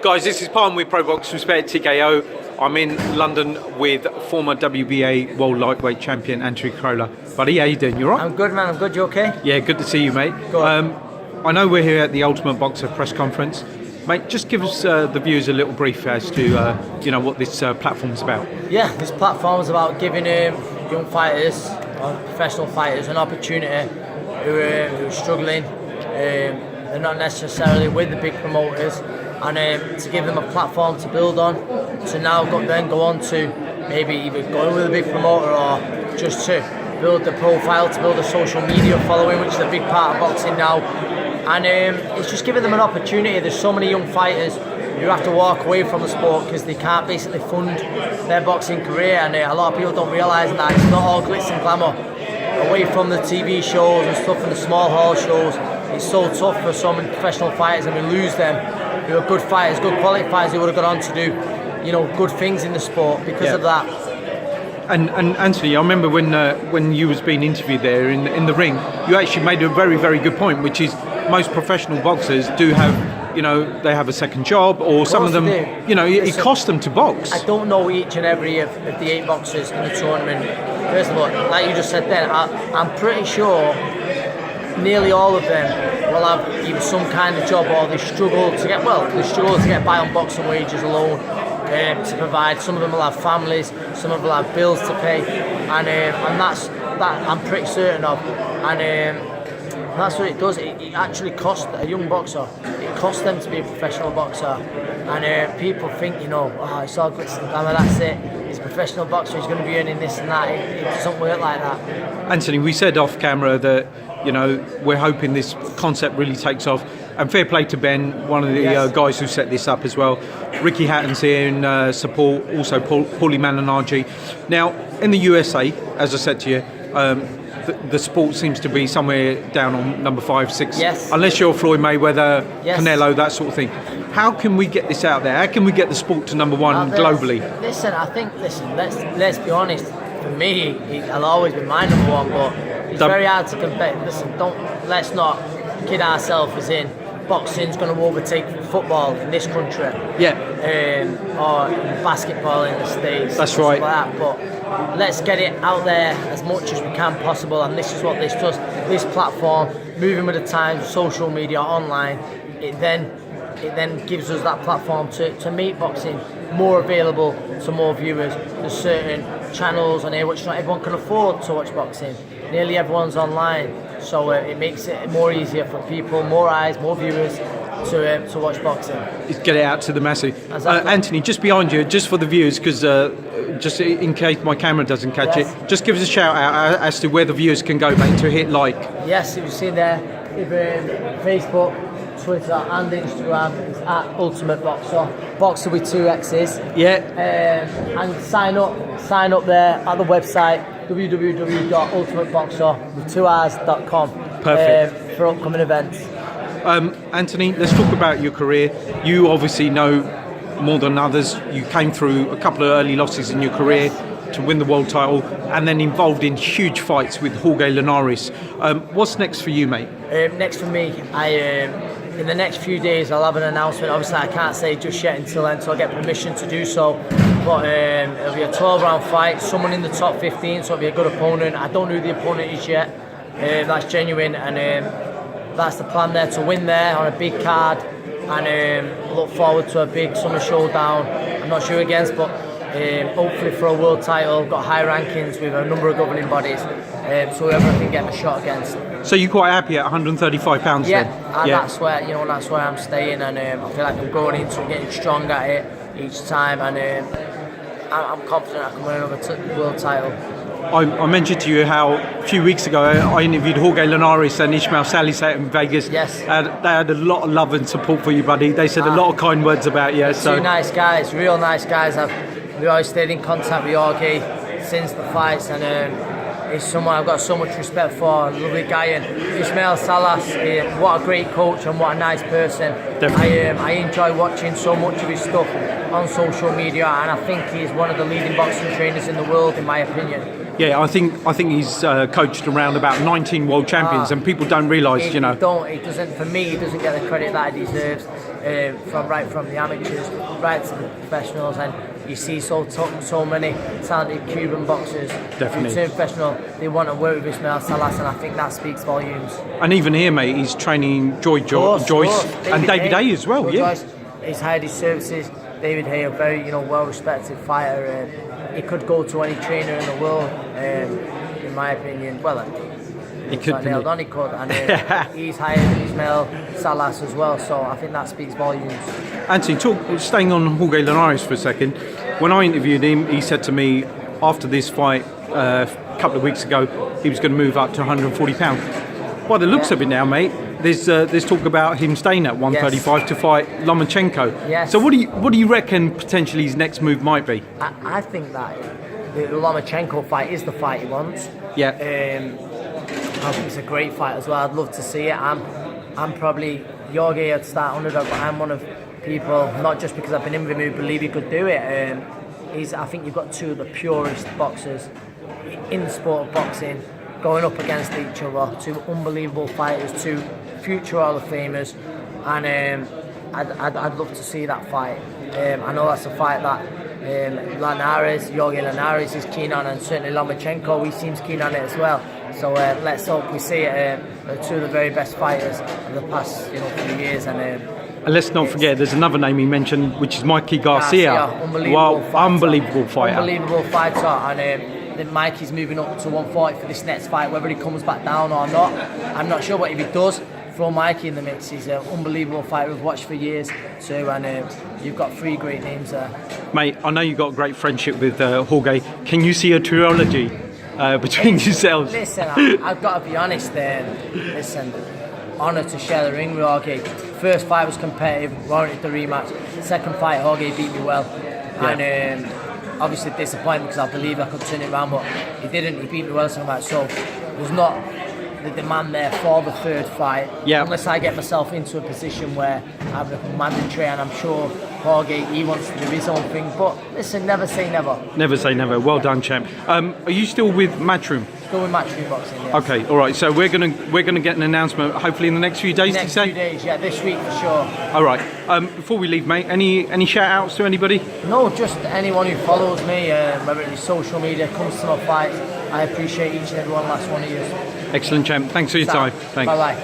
Guys, this is Fmr Wba Respect TKO. I'm in London with former WBA World Lightweight Champion Anthony Crolla. Buddy, how you doing? You alright? I'm good, man. I'm good. You okay? Yeah, good to see you, mate. I know we're here at the Ultimate Boxer press conference. Mate, just give us the viewers a little brief as to what this platform's about. Yeah, this platform is about giving young fighters or professional fighters an opportunity who are struggling. They're not necessarily with the big promoters, and to give them a platform to build on, to now go on to maybe either going with a big promoter or just to build the profile, to build a social media following, which is a big part of boxing now. And it's just giving them an opportunity. There's so many young fighters who have to walk away from the sport because they can't basically fund their boxing career, and a lot of people don't realise that it's not all glitz and glamour. Away from the TV shows and stuff and the small hall shows, it's so tough for some professional fighters, and we lose them who are good fighters, good quality fighters who would have gone on to do, good things in the sport because of that. And Anthony, I remember when you was being interviewed there in the ring, you actually made a very, very good point, which is most professional boxers do have, they have a second job, or some of them, it costs them to box. I don't know each and every of the 8 boxers in the tournament. First of all, like you just said then, I'm pretty sure nearly all of them will have either some kind of job, or they struggle to get by on boxing wages alone. To provide. Some of them will have families, some of them will have bills to pay, and that I'm pretty certain of, and that's what it does. It actually costs a young boxer. It costs them to be a professional boxer, and people think, it's all glitz and glamour. That's it. He's a professional boxer. He's going to be earning this and that. It doesn't work like that. Anthony, we said off camera that we're hoping this concept really takes off. And fair play to Ben, one of the guys who set this up as well. Ricky Hatton's here in support, also Paulie Malignaggi. Now, in the USA, as I said to you, the sport seems to be somewhere down on number 5, 6. Yes. Unless you're Floyd Mayweather, Canelo, that sort of thing. How can we get this out there? How can we get the sport to number 1 globally? Listen, let's be honest. For me, I'll always be my number 1, but it's very hard to compare. Listen, let's not kid ourselves as in boxing's going to overtake football in this country. Yeah. Or basketball in the States. That's right. Like that. But let's get it out there as much as we can possible, and this is what this does. This platform, moving with the times, social media, online, it then gives us that platform to make boxing more available to more viewers. There's certain channels on here which not everyone can afford to watch boxing. Nearly everyone's online, so it makes it more easier for people, more eyes, more viewers to watch boxing. Get it out to the masses. Exactly. Anthony, just behind you, just for the viewers, because just in case my camera doesn't catch it, just give us a shout out as to where the viewers can go, mate, to hit like. Yes, you see there, Facebook, Twitter and Instagram is at Ultimate Boxer. Boxer with 2 X's. Yeah. And sign up there at the website www.ultimateboxer.com. Perfect. For upcoming events. Anthony, let's talk about your career. You obviously know more than others. You came through a couple of early losses in your career to win the world title, and then involved in huge fights with Jorge Linares. What's next for you, mate? Next for me, in the next few days I'll have an announcement. Obviously I can't say just yet until I get permission to do so, but it'll be a 12-round fight, someone in the top 15, so it'll be a good opponent. I don't know who the opponent is yet. That's genuine, and that's the plan there, to win there on a big card, and look forward to a big summer showdown. I'm not sure against, but hopefully for a world title. Got high rankings with a number of governing bodies, so whoever I can get a shot against. So you're quite happy at 135 pounds then? Yeah, that's where I'm staying, and I feel like I'm growing into it, getting stronger at it each time, and I'm confident I can win another world title. I mentioned to you how a few weeks ago I interviewed Jorge Linares and Ismael Salisat in Vegas. Yes. They had a lot of love and support for you, buddy. They said a lot of kind words about you. So 2 nice guys, real nice guys. We always stayed in contact with Jorge since the fights, and he's someone I've got so much respect for, a lovely guy. And Ismael Salas, what a great coach and what a nice person. I enjoy watching so much of his stuff on social media, and I think he's one of the leading boxing trainers in the world, in my opinion. Yeah, I think he's coached around about 19 world champions, and people don't realise, He doesn't. For me, he doesn't get the credit that he deserves. from the amateurs right to the professionals, and you see so many talented Cuban boxers Definitely. who turn professional. They want to work with Ismail Salas, and I think that speaks volumes. And even here, mate, he's training Joyce and David Hay as well. Joyce, he's hired his services. David Hay, a very well-respected fighter. He could go to any trainer in the world, in my opinion. Well, he could. Nailed on, he could, and he's hired Ismail Salas as well. So I think that speaks volumes. Anthony, staying on Jorge Linares for a second. When I interviewed him, he said to me after this fight a couple of weeks ago, he was going to move up to 140 pounds. By the looks of it now, mate, there's talk about him staying at 135 to fight Lomachenko. Yes. So what do you reckon potentially his next move might be? I think that the Lomachenko fight is the fight he wants. Yeah. I think it's a great fight as well. I'd love to see it. I'm probably Jorge at start underdog, but I'm one of people, not just because I've been in with him, who believe he could do it. I think you've got two of the purest boxers in the sport of boxing going up against each other. Two unbelievable fighters, two future Hall of Famers, and I'd love to see that fight. I know that's a fight that Jorge Linares is keen on, and certainly Lomachenko, he seems keen on it as well. So let's hope we see it. Two of the very best fighters of the past few years, and let's not forget, there's another name he mentioned, which is Mikey Garcia. Unbelievable fighter. Unbelievable fighter. Unbelievable fighter, and then Mikey's moving up to 140 for this next fight. Whether he comes back down or not, I'm not sure. But if he does, throw Mikey in the mix. He's an unbelievable fighter we've watched for years too, and you've got three great names there. Mate, I know you've got a great friendship with Jorge. Can you see a trilogy between yourselves? Listen, I've got to be honest. Listen, honour to share the ring with Jorge. First fight was competitive, warranted the rematch. Second fight, Jorge beat me well, and obviously disappointed because I believe I could turn it around, but he didn't. He beat me well so much, so there's not the demand there for the third fight, unless I get myself into a position where I'm a mandatory, and I'm sure Jorge, he wants to do his own thing. But listen, never say never. Never say never. Well done, champ. Are you still with Matchroom? Still with Matchroom Boxing, yes. Okay, all right. So we're gonna get an announcement hopefully in the next few days. Next few days, yeah, this week for sure. All right. Before we leave, mate, any shout outs to anybody? No, just anyone who follows me, whether it's social media, comes to my fights. I appreciate each and every last one of you. Excellent, champ. Thanks for your time. Thanks. Bye bye.